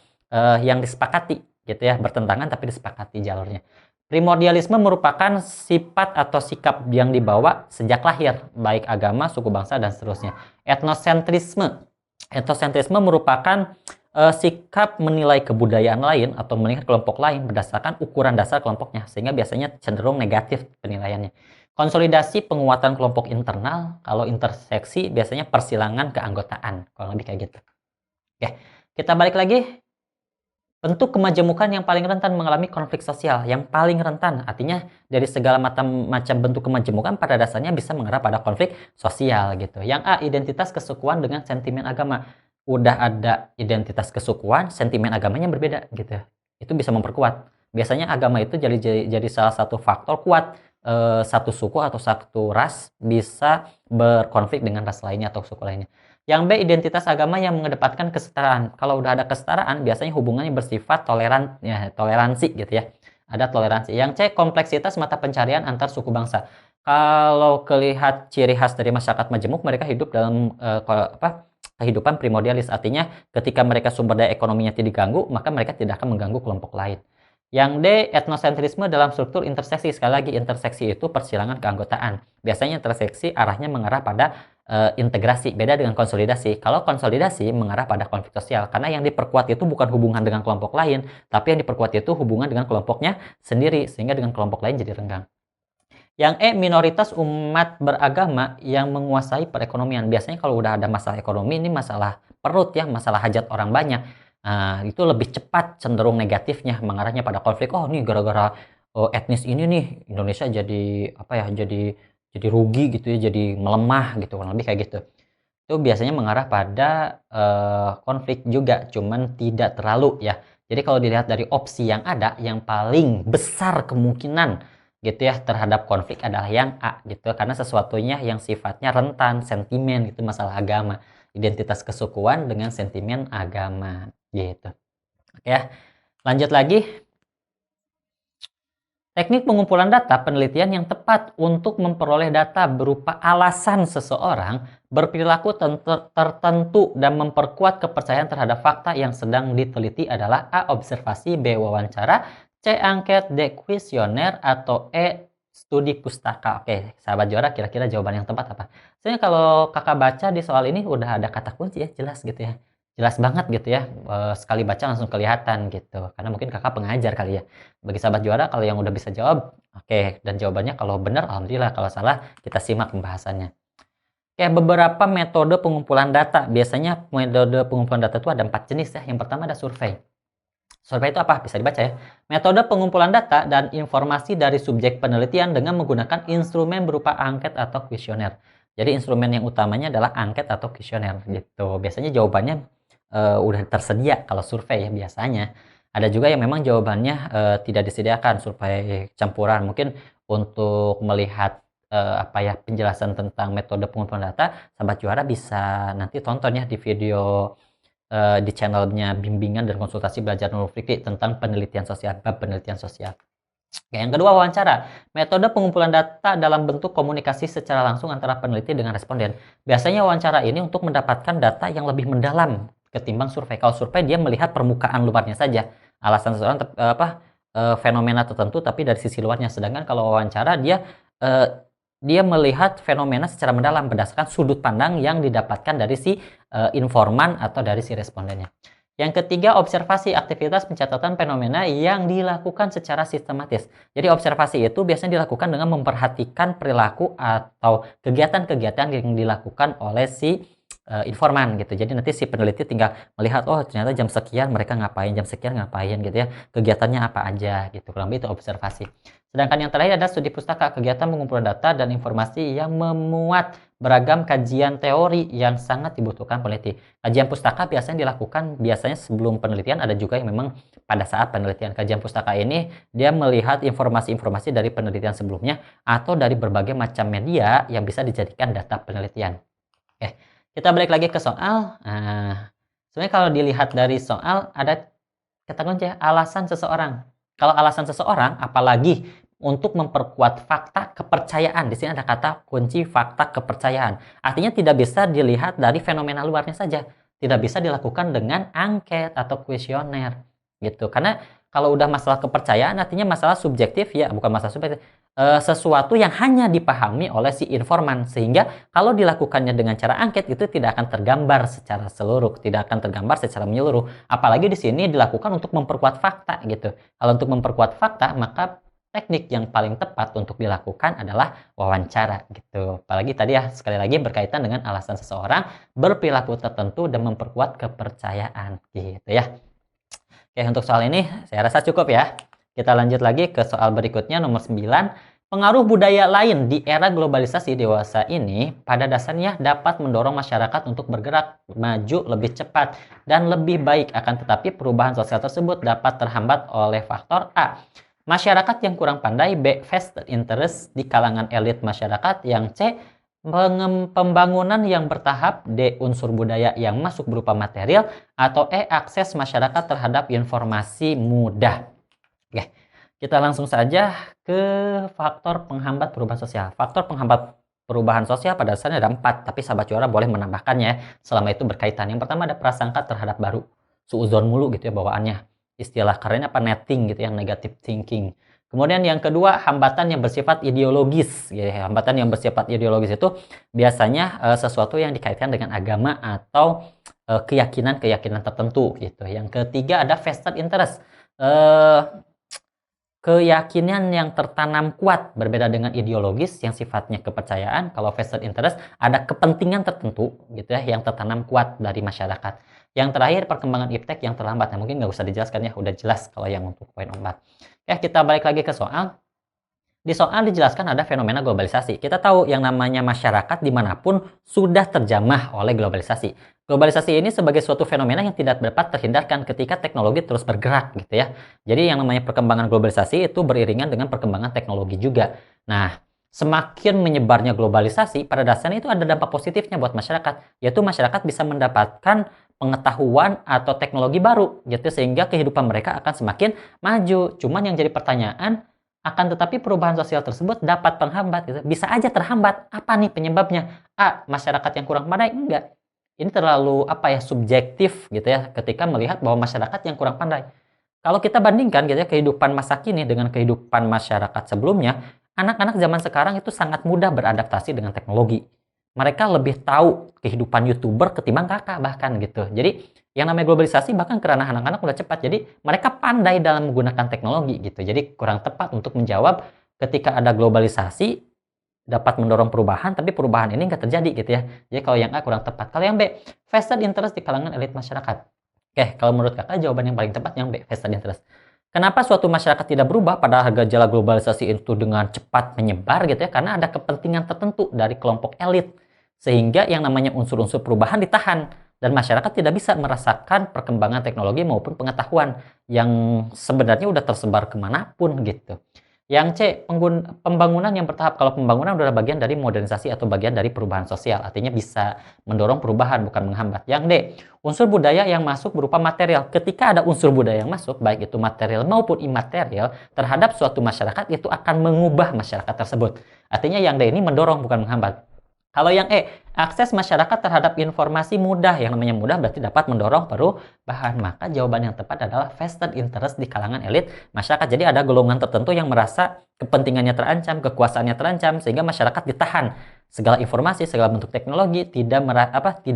yang disepakati gitu ya, bertentangan tapi disepakati jalurnya. Primordialisme merupakan sifat atau sikap yang dibawa sejak lahir, baik agama, suku bangsa, dan seterusnya. Etnosentrisme merupakan sikap menilai kebudayaan lain atau melihat kelompok lain berdasarkan ukuran dasar kelompoknya, sehingga biasanya cenderung negatif penilaiannya. Konsolidasi penguatan kelompok internal, kalau interseksi biasanya persilangan keanggotaan, kalau lebih kayak gitu. Oke, kita balik lagi. Bentuk kemajemukan yang paling rentan mengalami konflik sosial, yang paling rentan artinya dari segala macam bentuk kemajemukan pada dasarnya bisa mengarah pada konflik sosial gitu. Yang A, identitas kesukuan dengan sentimen agama. Udah ada identitas kesukuan, sentimen agamanya berbeda gitu. Itu bisa memperkuat. Biasanya agama itu jadi salah satu faktor kuat satu suku atau satu ras bisa berkonflik dengan ras lainnya atau suku lainnya. Yang B, identitas agama yang mengedepankan kesetaraan. Kalau udah ada kesetaraan, biasanya hubungannya bersifat toleransi gitu ya. Ada toleransi. Yang C, kompleksitas mata pencarian antar suku bangsa. Kalau kelihat ciri khas dari masyarakat majemuk, mereka hidup dalam kehidupan primordialis. Artinya ketika mereka sumber daya ekonominya tidak diganggu, maka mereka tidak akan mengganggu kelompok lain. Yang D, etnosentrisme dalam struktur interseksi. Sekali lagi, interseksi itu persilangan keanggotaan. Biasanya interseksi arahnya mengarah pada integrasi, beda dengan konsolidasi. Kalau konsolidasi mengarah pada konflik sosial, karena yang diperkuat itu bukan hubungan dengan kelompok lain, tapi yang diperkuat itu hubungan dengan kelompoknya sendiri, sehingga dengan kelompok lain jadi renggang. Yang E, minoritas umat beragama yang menguasai perekonomian. Biasanya kalau udah ada masalah ekonomi, ini masalah perut ya, masalah hajat orang banyak. Nah, itu lebih cepat cenderung negatifnya, mengarahnya pada konflik. Oh, ini gara-gara etnis ini nih, Indonesia jadi jadi rugi gitu ya, jadi melemah gitu, kurang lebih kayak gitu. Itu biasanya mengarah pada konflik juga, cuman tidak terlalu ya. Jadi kalau dilihat dari opsi yang ada, yang paling besar kemungkinan gitu ya terhadap konflik adalah yang A gitu, karena sesuatunya yang sifatnya rentan, sentimen gitu, masalah agama, identitas kesukuan dengan sentimen agama gitu. Oke ya, lanjut lagi. Teknik pengumpulan data penelitian yang tepat untuk memperoleh data berupa alasan seseorang berperilaku tertentu dan memperkuat kepercayaan terhadap fakta yang sedang diteliti adalah A, observasi, B, wawancara, C, angket, D, kuesioner, atau E, studi pustaka. Oke, sahabat juara, kira-kira jawaban yang tepat apa? Sebenarnya kalau kakak baca di soal ini udah ada kata kunci ya, jelas gitu ya. Jelas banget gitu ya, sekali baca langsung kelihatan gitu. Karena mungkin kakak pengajar kali ya. Bagi sahabat juara, kalau yang udah bisa jawab, oke. Dan jawabannya kalau benar, alhamdulillah. Kalau salah, kita simak pembahasannya. Oke, beberapa metode pengumpulan data. Biasanya metode pengumpulan data itu ada 4 jenis ya. Yang pertama ada survei. Survei itu apa? Bisa dibaca ya. Metode pengumpulan data dan informasi dari subjek penelitian dengan menggunakan instrumen berupa angket atau kuesioner. Jadi instrumen yang utamanya adalah angket atau kuesioner gitu. Biasanya jawabannya udah tersedia kalau survei ya biasanya. Ada juga yang memang jawabannya tidak disediakan, survei campuran. Mungkin untuk melihat penjelasan tentang metode pengumpulan data, sahabat juara bisa nanti tonton ya di video di channelnya bimbingan dan konsultasi belajar Nurul Fikri tentang penelitian sosial, bab penelitian sosial. Yang kedua, wawancara. Metode pengumpulan data dalam bentuk komunikasi secara langsung antara peneliti dengan responden. Biasanya wawancara ini untuk mendapatkan data yang lebih mendalam ketimbang survei. Kalau survei dia melihat permukaan luarnya saja, alasan seseorang fenomena tertentu tapi dari sisi luarnya. Sedangkan kalau wawancara dia melihat fenomena secara mendalam berdasarkan sudut pandang yang didapatkan dari si informan atau dari si respondennya. Yang ketiga, observasi, aktivitas pencatatan fenomena yang dilakukan secara sistematis. Jadi observasi itu biasanya dilakukan dengan memperhatikan perilaku atau kegiatan-kegiatan yang dilakukan oleh si informan gitu. Jadi nanti si peneliti tinggal melihat, oh ternyata jam sekian mereka ngapain, jam sekian ngapain gitu ya. Kegiatannya apa aja gitu. Kurang lebih itu observasi. Sedangkan yang terakhir ada studi pustaka, kegiatan pengumpulan data dan informasi yang memuat beragam kajian teori yang sangat dibutuhkan peneliti. Kajian pustaka biasanya dilakukan sebelum penelitian, ada juga yang memang pada saat penelitian. Kajian pustaka ini dia melihat informasi-informasi dari penelitian sebelumnya atau dari berbagai macam media yang bisa dijadikan data penelitian. Oke, kita balik lagi ke soal. Sebenarnya kalau dilihat dari soal ada kata kunci alasan seseorang. Kalau alasan seseorang, apalagi untuk memperkuat fakta kepercayaan. Di sini ada kata kunci fakta kepercayaan. Artinya tidak bisa dilihat dari fenomena luarnya saja. Tidak bisa dilakukan dengan angket atau kuesioner gitu. Karena kalau udah masalah kepercayaan artinya masalah subjektif ya, bukan masalah subjektif. sesuatu yang hanya dipahami oleh si informan, sehingga kalau dilakukannya dengan cara angket itu tidak akan tergambar secara seluruh, tidak akan tergambar secara menyeluruh. Apalagi di sini dilakukan untuk memperkuat fakta gitu. Kalau untuk memperkuat fakta, maka teknik yang paling tepat untuk dilakukan adalah wawancara gitu. Apalagi tadi ya, sekali lagi berkaitan dengan alasan seseorang berperilaku tertentu dan memperkuat kepercayaan gitu ya. Oke, untuk soal ini saya rasa cukup ya. Kita lanjut lagi ke soal berikutnya, nomor 9. Pengaruh budaya lain di era globalisasi dewasa ini pada dasarnya dapat mendorong masyarakat untuk bergerak maju lebih cepat dan lebih baik. Akan tetapi perubahan sosial tersebut dapat terhambat oleh faktor A, masyarakat yang kurang pandai, B, vested interest di kalangan elit masyarakat, yang C, pembangunan yang bertahap, D, unsur budaya yang masuk berupa material, atau E, akses masyarakat terhadap informasi mudah. Oke, kita langsung saja ke faktor penghambat perubahan sosial. Faktor penghambat perubahan sosial pada dasarnya ada 4, tapi sahabat juara boleh menambahkannya selama itu berkaitan. Yang pertama ada prasangka terhadap baru, suuzon mulu gitu ya bawaannya. Istilah kerennya apa, netting gitu, yang negative thinking. Kemudian yang kedua, hambatan yang bersifat ideologis. Ya, hambatan yang bersifat ideologis itu biasanya sesuatu yang dikaitkan dengan agama atau keyakinan-keyakinan tertentu gitu. Yang ketiga ada vested interest. Keyakinan yang tertanam kuat, berbeda dengan ideologis yang sifatnya kepercayaan. Kalau vested interest ada kepentingan tertentu gitu ya yang tertanam kuat dari masyarakat. Yang terakhir perkembangan iptek yang terlambat. Nah, mungkin nggak usah dijelaskan ya, udah jelas kalau yang untuk poin 4. Ya, kita balik lagi ke soal. Di soal dijelaskan ada fenomena globalisasi. Kita tahu yang namanya masyarakat dimanapun sudah terjamah oleh globalisasi. Globalisasi ini sebagai suatu fenomena yang tidak dapat terhindarkan ketika teknologi terus bergerak gitu ya. Jadi yang namanya perkembangan globalisasi itu beriringan dengan perkembangan teknologi juga. Nah, semakin menyebarnya globalisasi, pada dasarnya itu ada dampak positifnya buat masyarakat, yaitu masyarakat bisa mendapatkan pengetahuan atau teknologi baru gitu, sehingga kehidupan mereka akan semakin maju. Cuman yang jadi pertanyaan, akan tetapi perubahan sosial tersebut dapat penghambat gitu. Bisa aja terhambat. Apa nih penyebabnya? A, masyarakat yang kurang pandai? Enggak. Ini terlalu subjektif gitu ya ketika melihat bahwa masyarakat yang kurang pandai. Kalau kita bandingkan gitu ya kehidupan masa kini dengan kehidupan masyarakat sebelumnya, anak-anak zaman sekarang itu sangat mudah beradaptasi dengan teknologi. Mereka lebih tahu kehidupan YouTuber ketimbang kakak bahkan gitu. Jadi yang namanya globalisasi bahkan kerana anak-anak udah cepat. Jadi mereka pandai dalam menggunakan teknologi gitu. Jadi kurang tepat untuk menjawab ketika ada globalisasi dapat mendorong perubahan, tapi perubahan ini nggak terjadi gitu ya. Jadi kalau yang A kurang tepat. Kalau yang B, vested interest di kalangan elit masyarakat. Oke, kalau menurut kakak jawaban yang paling tepat yang B, vested interest. Kenapa suatu masyarakat tidak berubah pada gejala globalisasi itu dengan cepat menyebar gitu ya? Karena ada kepentingan tertentu dari kelompok elit. Sehingga yang namanya unsur-unsur perubahan ditahan. Dan masyarakat tidak bisa merasakan perkembangan teknologi maupun pengetahuan yang sebenarnya udah tersebar kemanapun gitu. Yang C, pembangunan yang bertahap. Kalau pembangunan adalah bagian dari modernisasi atau bagian dari perubahan sosial. Artinya bisa mendorong perubahan, bukan menghambat. Yang D, unsur budaya yang masuk berupa material. Ketika ada unsur budaya yang masuk, baik itu material maupun imaterial, terhadap suatu masyarakat, itu akan mengubah masyarakat tersebut. Artinya yang D ini mendorong, bukan menghambat. Kalau yang E, akses masyarakat terhadap informasi mudah. Yang namanya mudah berarti dapat mendorong perubahan. Maka jawaban yang tepat adalah vested interest di kalangan elit masyarakat. Jadi ada golongan tertentu yang merasa kepentingannya terancam, kekuasaannya terancam, sehingga masyarakat ditahan. Segala informasi, segala bentuk teknologi tidak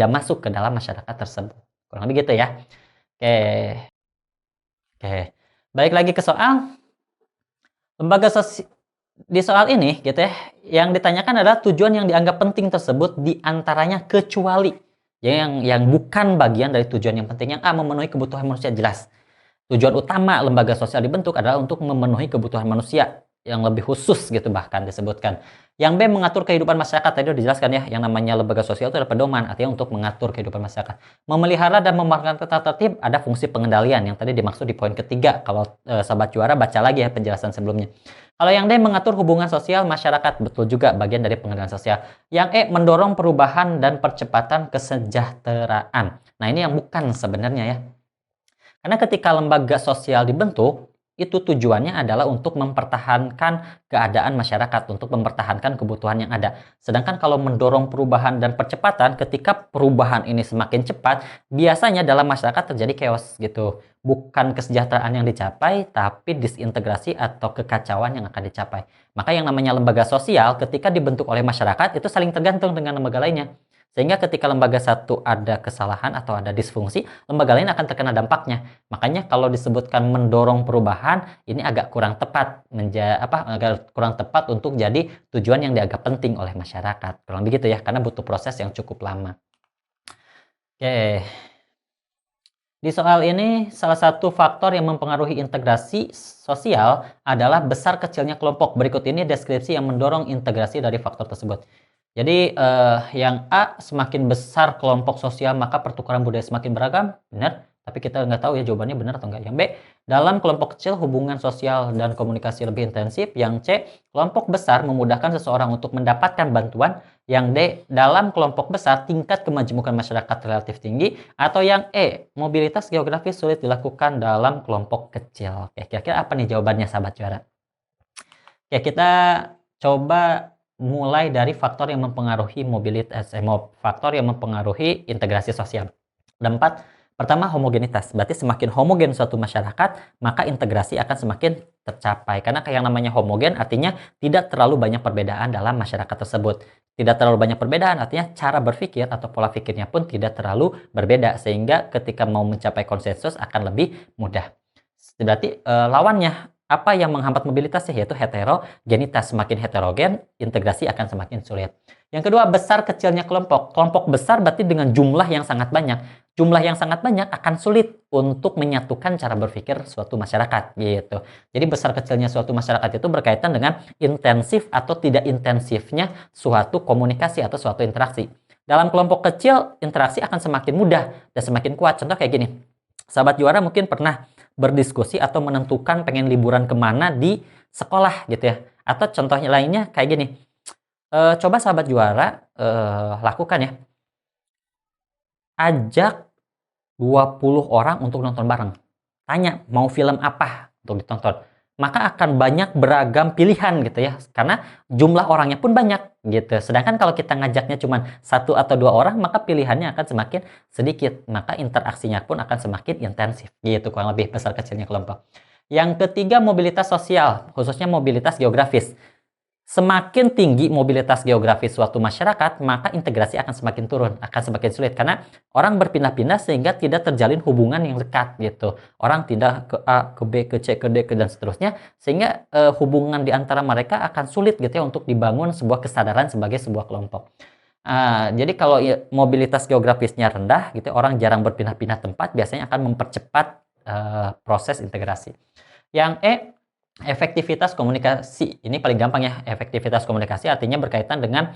masuk ke dalam masyarakat tersebut. Kurang lebih gitu ya. Oke. Balik lagi ke soal. Lembaga sosial. Di soal ini gitu ya, yang ditanyakan adalah tujuan yang dianggap penting tersebut diantaranya kecuali yang bukan bagian dari tujuan yang penting. Yang A, memenuhi kebutuhan manusia, jelas. Tujuan utama lembaga sosial dibentuk adalah untuk memenuhi kebutuhan manusia yang lebih khusus gitu bahkan disebutkan. Yang B, mengatur kehidupan masyarakat. Tadi udah dijelaskan ya, yang namanya lembaga sosial itu adalah pedoman, artinya untuk mengatur kehidupan masyarakat. Memelihara dan memegang tata tertib, ada fungsi pengendalian yang tadi dimaksud di poin ketiga. Kalau sahabat juara baca lagi ya penjelasan sebelumnya. Kalau yang D, mengatur hubungan sosial masyarakat, betul juga bagian dari pengendalian sosial. Yang E, mendorong perubahan dan percepatan kesejahteraan. Nah, ini yang bukan sebenarnya ya. Karena ketika lembaga sosial dibentuk, itu tujuannya adalah untuk mempertahankan keadaan masyarakat, untuk mempertahankan kebutuhan yang ada. Sedangkan kalau mendorong perubahan dan percepatan, ketika perubahan ini semakin cepat, biasanya dalam masyarakat terjadi chaos gitu. Bukan kesejahteraan yang dicapai, tapi disintegrasi atau kekacauan yang akan dicapai. Maka yang namanya lembaga sosial ketika dibentuk oleh masyarakat itu saling tergantung dengan lembaga lainnya. Sehingga ketika lembaga satu ada kesalahan atau ada disfungsi, lembaga lain akan terkena dampaknya. Makanya kalau disebutkan mendorong perubahan, ini agak kurang tepat agak kurang tepat untuk jadi tujuan yang dianggap penting oleh masyarakat. Kurang begitu ya, karena butuh proses yang cukup lama. Oke. Di soal ini, salah satu faktor yang mempengaruhi integrasi sosial adalah besar kecilnya kelompok. Berikut ini deskripsi yang mendorong integrasi dari faktor tersebut. Jadi yang A, semakin besar kelompok sosial maka pertukaran budaya semakin beragam, benar. Tapi kita nggak tahu ya jawabannya benar atau enggak. Yang B, dalam kelompok kecil hubungan sosial dan komunikasi lebih intensif. Yang C, kelompok besar memudahkan seseorang untuk mendapatkan bantuan. Yang D, dalam kelompok besar tingkat kemajemukan masyarakat relatif tinggi. Atau yang E, mobilitas geografis sulit dilakukan dalam kelompok kecil. Oke, kira-kira apa nih jawabannya sahabat juara? Oke, kita coba mulai dari faktor yang mempengaruhi mobilitas, faktor yang mempengaruhi integrasi sosial. Ada 4. Pertama, homogenitas. Berarti semakin homogen suatu masyarakat, maka integrasi akan semakin tercapai. Karena yang namanya homogen artinya tidak terlalu banyak perbedaan dalam masyarakat tersebut. Tidak terlalu banyak perbedaan artinya cara berpikir atau pola pikirnya pun tidak terlalu berbeda. Sehingga ketika mau mencapai konsensus akan lebih mudah. Berarti lawannya, apa yang menghambat mobilitasnya, yaitu heterogenitas. Semakin heterogen, integrasi akan semakin sulit. Yang kedua, besar kecilnya kelompok. Kelompok besar berarti dengan jumlah yang sangat banyak. Jumlah yang sangat banyak akan sulit untuk menyatukan cara berpikir suatu masyarakat gitu. Jadi besar kecilnya suatu masyarakat itu berkaitan dengan intensif atau tidak intensifnya suatu komunikasi atau suatu interaksi. Dalam kelompok kecil, interaksi akan semakin mudah dan semakin kuat. Contoh kayak gini. Sahabat juara mungkin pernah berdiskusi atau menentukan pengen liburan kemana di sekolah gitu ya. Atau contohnya lainnya kayak gini. Coba sahabat juara lakukan ya. Ajak 20 orang untuk nonton bareng. Tanya mau film apa untuk ditonton. Maka akan banyak beragam pilihan gitu ya. Karena jumlah orangnya pun banyak gitu. Sedangkan kalau kita ngajaknya cuma 1 atau 2 orang, maka pilihannya akan semakin sedikit. Maka interaksinya pun akan semakin intensif gitu, kurang lebih besar kecilnya kelompok. Yang ketiga, mobilitas sosial, khususnya mobilitas geografis. Semakin tinggi mobilitas geografis suatu masyarakat, maka integrasi akan semakin turun, akan semakin sulit. Karena orang berpindah-pindah sehingga tidak terjalin hubungan yang dekat gitu. Orang pindah ke A, ke B, ke C, ke D, dan seterusnya. Sehingga hubungan di antara mereka akan sulit gitu ya untuk dibangun sebuah kesadaran sebagai sebuah kelompok. Jadi kalau mobilitas geografisnya rendah gitu, orang jarang berpindah-pindah tempat, biasanya akan mempercepat proses integrasi. Yang E, efektivitas komunikasi. Ini paling gampang ya. Efektivitas komunikasi artinya berkaitan dengan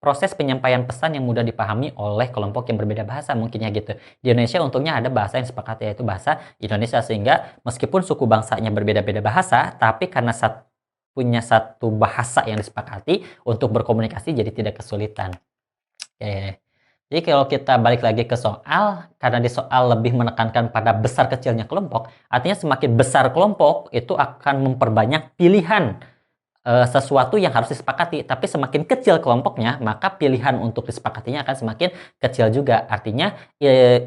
proses penyampaian pesan yang mudah dipahami oleh kelompok yang berbeda bahasa mungkin ya gitu. Di Indonesia untungnya ada bahasa yang sepakat, yaitu bahasa Indonesia, sehingga meskipun suku bangsanya berbeda-beda bahasa, tapi karena punya satu bahasa yang disepakati untuk berkomunikasi jadi tidak kesulitan. Oke. Jadi kalau kita balik lagi ke soal, karena di soal lebih menekankan pada besar kecilnya kelompok, artinya semakin besar kelompok itu akan memperbanyak pilihan sesuatu yang harus disepakati. Tapi semakin kecil kelompoknya, maka pilihan untuk disepakatinya akan semakin kecil juga. Artinya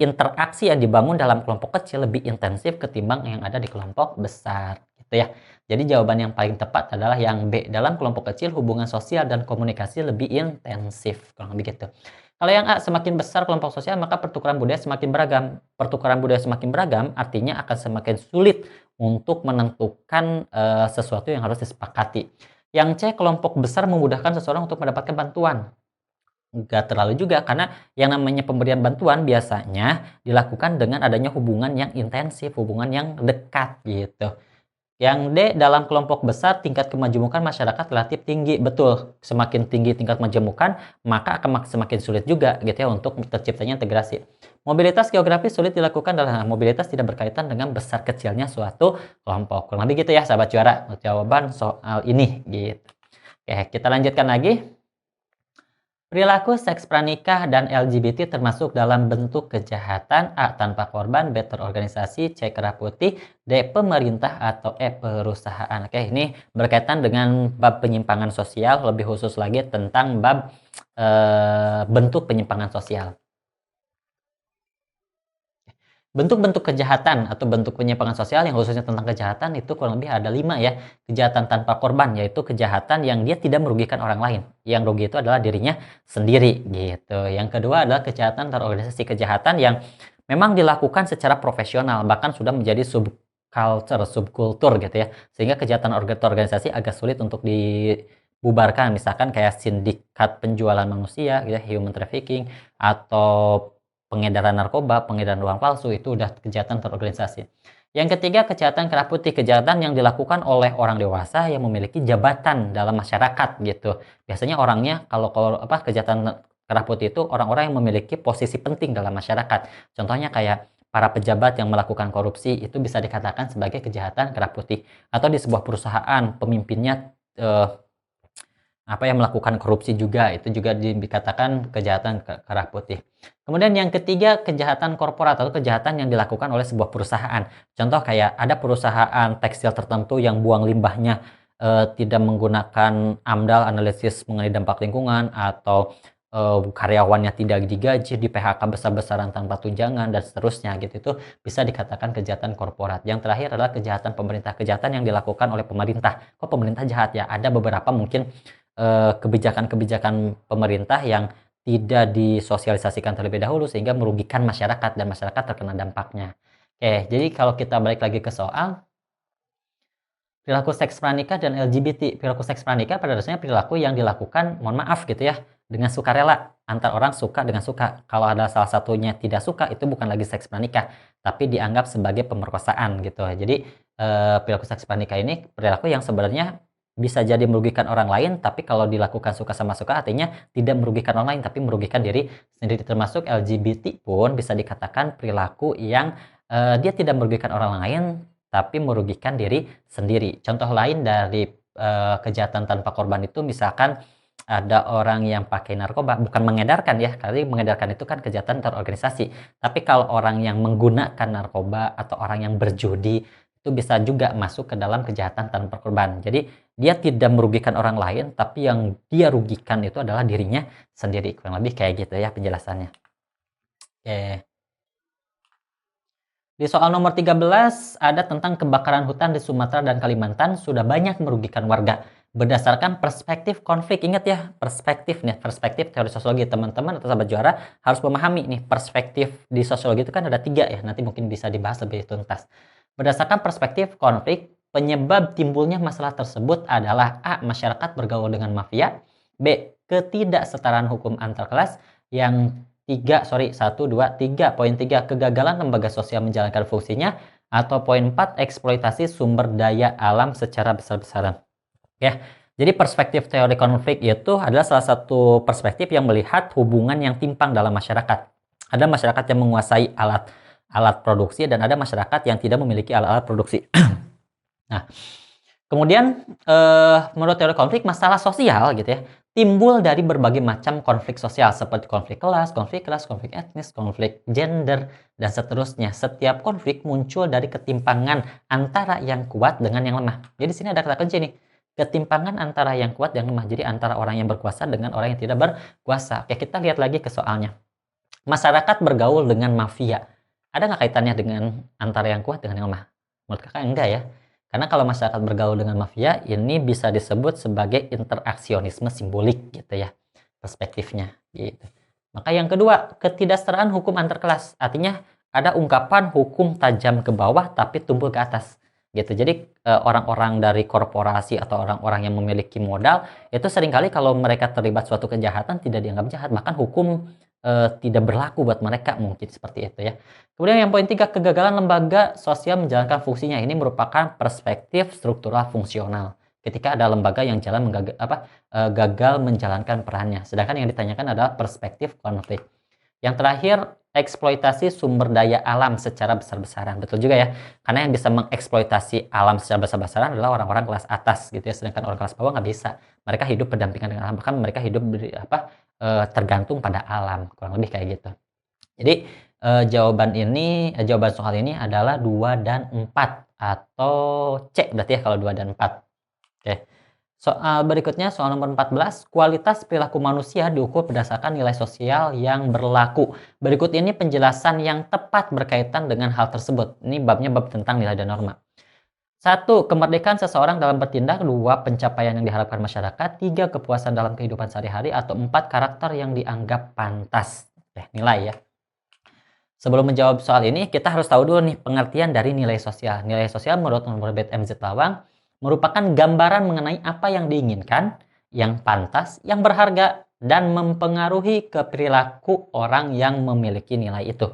interaksi yang dibangun dalam kelompok kecil lebih intensif ketimbang yang ada di kelompok besar. Gitu ya. Jadi jawaban yang paling tepat adalah yang B. Dalam kelompok kecil hubungan sosial dan komunikasi lebih intensif. Kurang lebih gitu. Kalau yang A, semakin besar kelompok sosial maka pertukaran budaya semakin beragam. Pertukaran budaya semakin beragam artinya akan semakin sulit untuk menentukan sesuatu yang harus disepakati. Yang C, kelompok besar memudahkan seseorang untuk mendapatkan bantuan. Enggak terlalu juga, karena yang namanya pemberian bantuan biasanya dilakukan dengan adanya hubungan yang intensif, hubungan yang dekat gitu. Yang D, dalam kelompok besar tingkat kemajemukan masyarakat relatif tinggi. Betul, semakin tinggi tingkat kemajemukan, maka akan semakin sulit juga gitu ya untuk terciptanya integrasi. Mobilitas geografis sulit dilakukan dalam mobilitas tidak berkaitan dengan besar kecilnya suatu kelompok. Kurang lebih gitu ya sahabat juara jawaban soal ini gitu. Oke, kita lanjutkan lagi. Perilaku seks pranikah dan LGBT termasuk dalam bentuk kejahatan: A. Tanpa korban, B. Terorganisasi, C. Kerah putih, D. Pemerintah, atau E. Perusahaan. Oke, ini berkaitan dengan bab penyimpangan sosial, lebih khusus lagi tentang bab bentuk penyimpangan sosial. Bentuk-bentuk kejahatan atau bentuk penyimpangan sosial yang khususnya tentang kejahatan itu kurang lebih ada 5 ya. Kejahatan tanpa korban, yaitu kejahatan yang dia tidak merugikan orang lain. Yang rugi itu adalah dirinya sendiri gitu. Yang kedua adalah kejahatan terorganisasi, kejahatan yang memang dilakukan secara profesional, bahkan sudah menjadi subculture, subkultur gitu ya. Sehingga kejahatan terorganisasi agak sulit untuk dibubarkan, misalkan kayak sindikat penjualan manusia gitu ya, human trafficking, atau pengedaran narkoba, pengedaran uang palsu, itu udah kejahatan terorganisasi. Yang ketiga, kejahatan kerah putih, kejahatan yang dilakukan oleh orang dewasa yang memiliki jabatan dalam masyarakat gitu. Biasanya orangnya kalau kejahatan kerah putih itu orang-orang yang memiliki posisi penting dalam masyarakat. Contohnya kayak para pejabat yang melakukan korupsi, itu bisa dikatakan sebagai kejahatan kerah putih. Atau di sebuah perusahaan pemimpinnya yang melakukan korupsi juga, itu juga dikatakan kejahatan kerah putih. Kemudian yang ketiga, kejahatan korporat atau kejahatan yang dilakukan oleh sebuah perusahaan. Contoh kayak ada perusahaan tekstil tertentu yang buang limbahnya tidak menggunakan AMDAL, analisis mengenai dampak lingkungan, atau karyawannya tidak digaji, di PHK besar-besaran tanpa tunjangan, dan seterusnya gitu. Itu bisa dikatakan kejahatan korporat. Yang terakhir adalah kejahatan pemerintah, kejahatan yang dilakukan oleh pemerintah. Kok pemerintah jahat ya? Ada beberapa mungkin kebijakan-kebijakan pemerintah yang tidak disosialisasikan terlebih dahulu sehingga merugikan masyarakat dan masyarakat terkena dampaknya. Oke, jadi kalau kita balik lagi ke soal perilaku seks pranikah dan LGBT. Perilaku seks pranikah pada dasarnya perilaku yang dilakukan, mohon maaf gitu ya, dengan sukarela, antar orang suka dengan suka. Kalau ada salah satunya tidak suka, itu bukan lagi seks pranikah, tapi dianggap sebagai pemerkosaan gitu. Jadi perilaku seks pranikah ini perilaku yang sebenarnya bisa jadi merugikan orang lain, tapi kalau dilakukan suka sama suka artinya tidak merugikan orang lain, tapi merugikan diri sendiri. Termasuk LGBT pun bisa dikatakan perilaku yang dia tidak merugikan orang lain, tapi merugikan diri sendiri. Contoh lain dari kejahatan tanpa korban itu misalkan ada orang yang pakai narkoba, bukan mengedarkan ya, karena mengedarkan itu kan kejahatan terorganisasi. Tapi kalau orang yang menggunakan narkoba atau orang yang berjudi, itu bisa juga masuk ke dalam kejahatan tanpa korban. Jadi dia tidak merugikan orang lain, tapi yang dia rugikan itu adalah dirinya sendiri. Kurang lebih kayak gitu ya penjelasannya. Oke. Di soal nomor 13 ada tentang kebakaran hutan di Sumatera dan Kalimantan sudah banyak merugikan warga. Berdasarkan perspektif konflik, ingat ya, perspektif nih, perspektif teori sosiologi. Teman-teman atau sahabat juara harus memahami nih, perspektif di sosiologi itu kan ada 3 ya, nanti mungkin bisa dibahas lebih tuntas. Berdasarkan perspektif konflik, penyebab timbulnya masalah tersebut adalah A. Masyarakat bergaul dengan mafia, B. Ketidaksetaraan hukum antar kelas, yang 3, kegagalan lembaga sosial menjalankan fungsinya, atau poin 4, eksploitasi sumber daya alam secara besar-besaran. Ya, jadi perspektif teori konflik itu adalah salah satu perspektif yang melihat hubungan yang timpang dalam masyarakat. Ada masyarakat yang menguasai alat produksi dan ada masyarakat yang tidak memiliki alat-alat produksi. Nah, kemudian menurut teori konflik, masalah sosial gitu ya timbul dari berbagai macam konflik sosial seperti konflik kelas, konflik ras, konflik etnis, konflik gender, dan seterusnya. Setiap konflik muncul dari ketimpangan antara yang kuat dengan yang lemah. Jadi sini ada kata kunci nih. Ketimpangan antara yang kuat dan lemah. Jadi antara orang yang berkuasa dengan orang yang tidak berkuasa. Oke, kita lihat lagi ke soalnya. Masyarakat bergaul dengan mafia. Ada nggak kaitannya dengan antara yang kuat dengan yang lemah? Menurut kakak enggak ya? Karena kalau masyarakat bergaul dengan mafia, ini bisa disebut sebagai interaksionisme simbolik gitu ya, perspektifnya gitu. Maka yang kedua, ketidaksetaraan hukum antar kelas. Artinya ada ungkapan hukum tajam ke bawah tapi tumpul ke atas gitu. Jadi orang-orang dari korporasi atau orang-orang yang memiliki modal itu seringkali kalau mereka terlibat suatu kejahatan tidak dianggap jahat, bahkan hukum tidak berlaku buat mereka, mungkin seperti itu ya. Kemudian yang poin 3, kegagalan lembaga sosial menjalankan fungsinya. Ini merupakan perspektif struktural fungsional. Ketika ada lembaga yang gagal menjalankan perannya. Sedangkan yang ditanyakan adalah perspektif konflik. Yang terakhir, eksploitasi sumber daya alam secara besar-besaran. Betul juga ya, karena yang bisa mengeksploitasi alam secara besar-besaran adalah orang-orang kelas atas gitu ya, sedangkan orang kelas bawah nggak bisa. Mereka hidup berdampingan dengan alam, bahkan mereka hidup tergantung pada alam, kurang lebih kayak gitu. Jadi jawaban soal ini adalah 2 dan 4 atau C berarti ya kalau 2 dan 4. Oke. Soal berikutnya, soal nomor 14, kualitas perilaku manusia diukur berdasarkan nilai sosial yang berlaku. Berikut ini penjelasan yang tepat berkaitan dengan hal tersebut. Ini babnya bab tentang nilai dan norma. 1. Kemerdekaan seseorang dalam bertindak. 2. Pencapaian yang diharapkan masyarakat. 3. Kepuasan dalam kehidupan sehari-hari. Atau 4. Karakter yang dianggap pantas. Nilai ya. Sebelum menjawab soal ini, kita harus tahu dulu nih pengertian dari nilai sosial. Nilai sosial menurut Norbert MZ Lawang merupakan gambaran mengenai apa yang diinginkan, yang pantas, yang berharga, dan mempengaruhi ke perilaku orang yang memiliki nilai itu.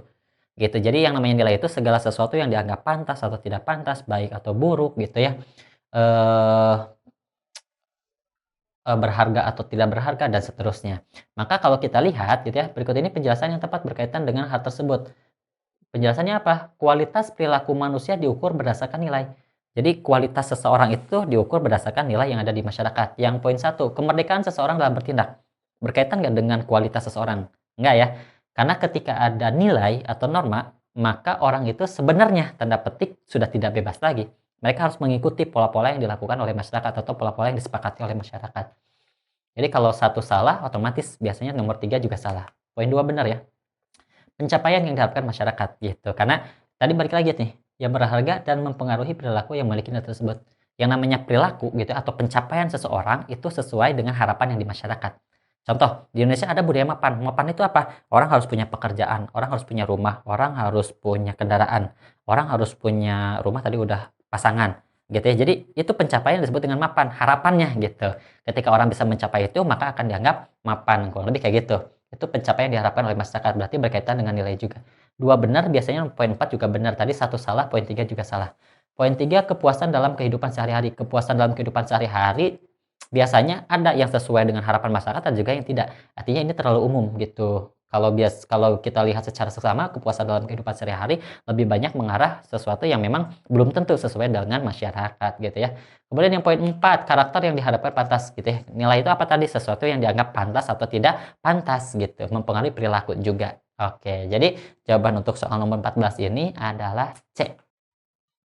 Gitu. Jadi yang namanya nilai itu segala sesuatu yang dianggap pantas atau tidak pantas, baik atau buruk gitu ya. Berharga atau tidak berharga dan seterusnya. Maka kalau kita lihat gitu ya, berikut ini penjelasan yang tepat berkaitan dengan hal tersebut. Penjelasannya apa? Kualitas perilaku manusia diukur berdasarkan nilai. Jadi kualitas seseorang itu diukur berdasarkan nilai yang ada di masyarakat. Yang poin 1, kemerdekaan seseorang dalam bertindak. Berkaitan nggak dengan kualitas seseorang? Enggak ya. Karena ketika ada nilai atau norma, maka orang itu sebenarnya tanda petik sudah tidak bebas lagi. Mereka harus mengikuti pola-pola yang dilakukan oleh masyarakat atau pola-pola yang disepakati oleh masyarakat. Jadi kalau satu salah, otomatis biasanya nomor 3 juga salah. Poin 2 benar ya. Pencapaian yang diharapkan masyarakat gitu. Karena tadi balik lagi nih, yang berharga dan mempengaruhi perilaku yang memiliki nilai tersebut. Yang namanya perilaku gitu atau pencapaian seseorang itu sesuai dengan harapan yang di masyarakat. Contoh, di Indonesia ada budaya mapan. Mapan itu apa? Orang harus punya pekerjaan, orang harus punya rumah, orang harus punya kendaraan, orang harus punya rumah tadi udah pasangan gitu ya. Jadi itu pencapaian disebut dengan mapan, harapannya gitu. Ketika orang bisa mencapai itu, maka akan dianggap mapan, kurang lebih kayak gitu. Itu pencapaian yang diharapkan oleh masyarakat, berarti berkaitan dengan nilai juga. 2 benar, biasanya poin 4 juga benar. Tadi 1 salah, poin 3 juga salah. Poin 3, kepuasan dalam kehidupan sehari-hari. Kepuasan dalam kehidupan sehari-hari biasanya ada yang sesuai dengan harapan masyarakat dan juga yang tidak. Artinya ini terlalu umum gitu. Kalau kita lihat secara seksama, kepuasan dalam kehidupan sehari-hari lebih banyak mengarah sesuatu yang memang belum tentu sesuai dengan masyarakat gitu ya. Kemudian yang poin 4, karakter yang diharapkan pantas gitu ya. Nilai itu apa tadi? Sesuatu yang dianggap pantas atau tidak pantas gitu, mempengaruhi perilaku juga. Oke, jadi jawaban untuk soal nomor 14 ini adalah C.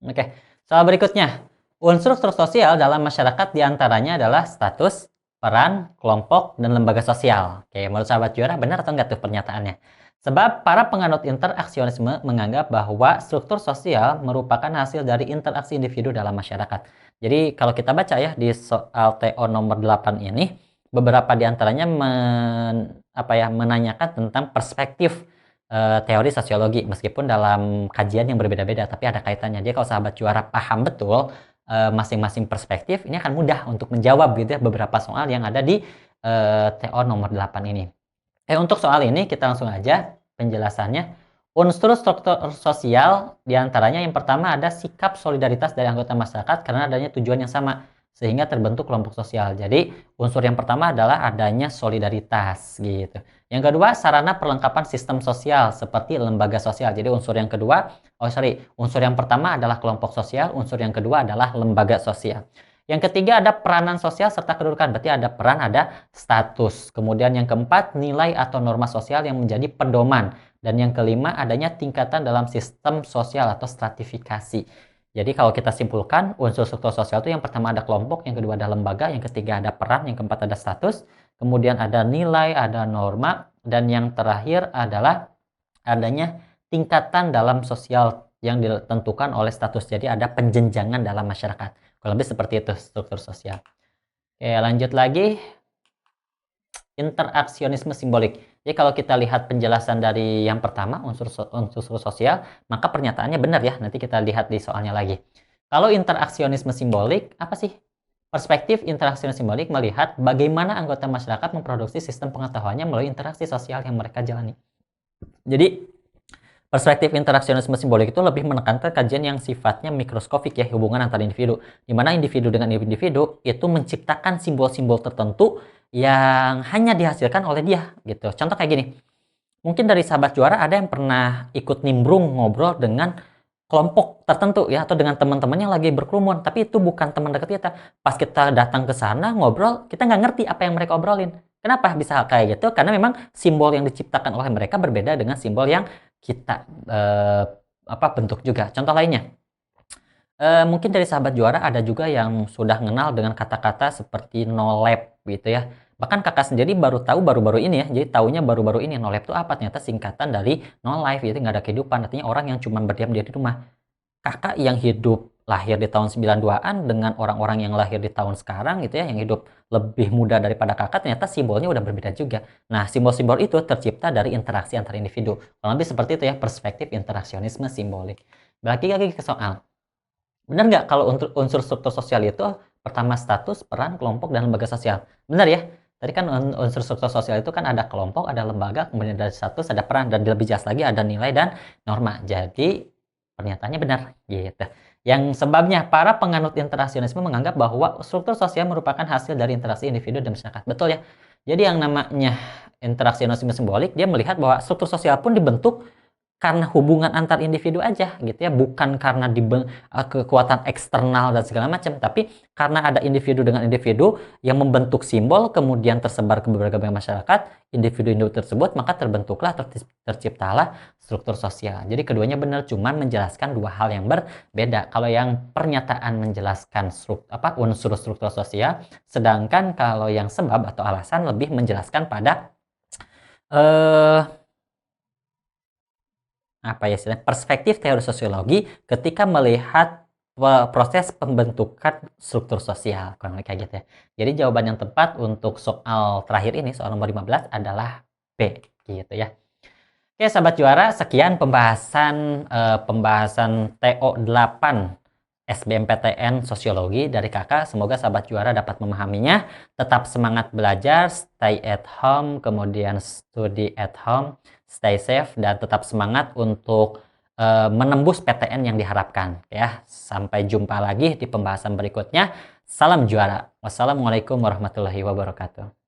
Oke, soal berikutnya. Unsur sosial dalam masyarakat diantaranya adalah status, peran, kelompok, dan lembaga sosial. Oke, menurut sahabat juara benar atau enggak tuh pernyataannya? Sebab para penganut interaksionisme menganggap bahwa struktur sosial merupakan hasil dari interaksi individu dalam masyarakat. Jadi kalau kita baca ya di soal TO nomor 8 ini, beberapa diantaranya menanyakan tentang perspektif teori sosiologi, meskipun dalam kajian yang berbeda-beda, tapi ada kaitannya. Dia kalau sahabat juara paham betul masing-masing perspektif, ini akan mudah untuk menjawab gitu ya beberapa soal yang ada di TO nomor 8 ini. Untuk soal ini kita langsung aja penjelasannya. Unsur struktur sosial diantaranya yang pertama ada sikap solidaritas dari anggota masyarakat karena adanya tujuan yang sama sehingga terbentuk kelompok sosial. Jadi unsur yang pertama adalah adanya solidaritas gitu. Yang kedua, sarana perlengkapan sistem sosial seperti lembaga sosial. Jadi unsur yang pertama adalah kelompok sosial, unsur yang kedua adalah lembaga sosial. Yang ketiga ada peranan sosial serta kedudukan, berarti ada peran, ada status. Kemudian yang keempat, nilai atau norma sosial yang menjadi pedoman. Dan yang kelima, adanya tingkatan dalam sistem sosial atau stratifikasi. Jadi kalau kita simpulkan, unsur struktur sosial itu yang pertama ada kelompok, yang kedua ada lembaga, yang ketiga ada peran, yang keempat ada status, kemudian ada nilai, ada norma, dan yang terakhir adalah adanya tingkatan dalam sosial yang ditentukan oleh status. Jadi ada penjenjangan dalam masyarakat. Kalau lebih seperti itu struktur sosial. Oke, lanjut lagi. Interaksionisme simbolik. Jadi kalau kita lihat penjelasan dari yang pertama, unsur sosial, maka pernyataannya benar ya. Nanti kita lihat di soalnya lagi. Kalau interaksionisme simbolik, apa sih? Perspektif interaksionisme simbolik melihat bagaimana anggota masyarakat memproduksi sistem pengetahuannya melalui interaksi sosial yang mereka jalani. Jadi, perspektif interaksionisme simbolik itu lebih menekankan kajian yang sifatnya mikroskopik ya, hubungan antara individu. Di mana individu dengan individu itu menciptakan simbol-simbol tertentu yang hanya dihasilkan oleh dia gitu. Contoh kayak gini. Mungkin dari sahabat juara ada yang pernah ikut nimbrung ngobrol dengan kelompok tertentu ya, atau dengan teman-teman yang lagi berkerumun, tapi itu bukan teman dekat kita. Pas kita datang ke sana ngobrol, kita nggak ngerti apa yang mereka obrolin. Kenapa bisa kayak gitu? Karena memang simbol yang diciptakan oleh mereka berbeda dengan simbol yang kita bentuk juga. Contoh lainnya, mungkin dari sahabat juara ada juga yang sudah mengenal dengan kata-kata seperti no lab gitu ya. Bahkan kakak sendiri baru tahu baru-baru ini ya. Jadi taunya baru-baru ini no lab itu apa? Ternyata singkatan dari no life, jadi nggak ada kehidupan. Artinya orang yang cuma berdiam diri di rumah. Kakak yang hidup lahir di tahun 92-an dengan orang-orang yang lahir di tahun sekarang gitu ya, yang hidup lebih muda daripada kakak, ternyata simbolnya udah berbeda juga. Nah, simbol-simbol itu tercipta dari interaksi antar individu. Kurang lebih seperti itu ya, perspektif interaksionisme simbolik. Lagi ke soal. Benar nggak kalau unsur struktur sosial itu pertama status, peran, kelompok, dan lembaga sosial? Benar ya? Tadi kan unsur struktur sosial itu kan ada kelompok, ada lembaga, kemudian ada status, ada peran, dan lebih jelas lagi ada nilai dan norma. Jadi pernyataannya benar gitu. Yang sebabnya para penganut interaksionisme menganggap bahwa struktur sosial merupakan hasil dari interaksi individu dan masyarakat. Betul ya? Jadi yang namanya interaksionisme simbolik, dia melihat bahwa struktur sosial pun dibentuk karena hubungan antar individu aja gitu ya, bukan karena kekuatan eksternal dan segala macam, tapi karena ada individu dengan individu yang membentuk simbol kemudian tersebar ke berbagai masyarakat, individu-individu tersebut, maka terbentuklah terciptalah struktur sosial. Jadi keduanya benar, cuman menjelaskan dua hal yang berbeda. Kalau yang pernyataan menjelaskan unsur struktur sosial, sedangkan kalau yang sebab atau alasan lebih menjelaskan pada perspektif teori sosiologi ketika melihat proses pembentukan struktur sosial, kurang lebih kayak gitu ya. Jadi jawaban yang tepat untuk soal terakhir ini, soal nomor 15 adalah B gitu ya. Oke sahabat juara, sekian pembahasan TO8 SBMPTN Sosiologi dari kakak. Semoga sahabat juara dapat memahaminya. Tetap semangat belajar, stay at home, kemudian study at home, stay safe, dan tetap semangat untuk menembus PTN yang diharapkan ya. Sampai jumpa lagi di pembahasan berikutnya. Salam juara. Wassalamualaikum warahmatullahi wabarakatuh.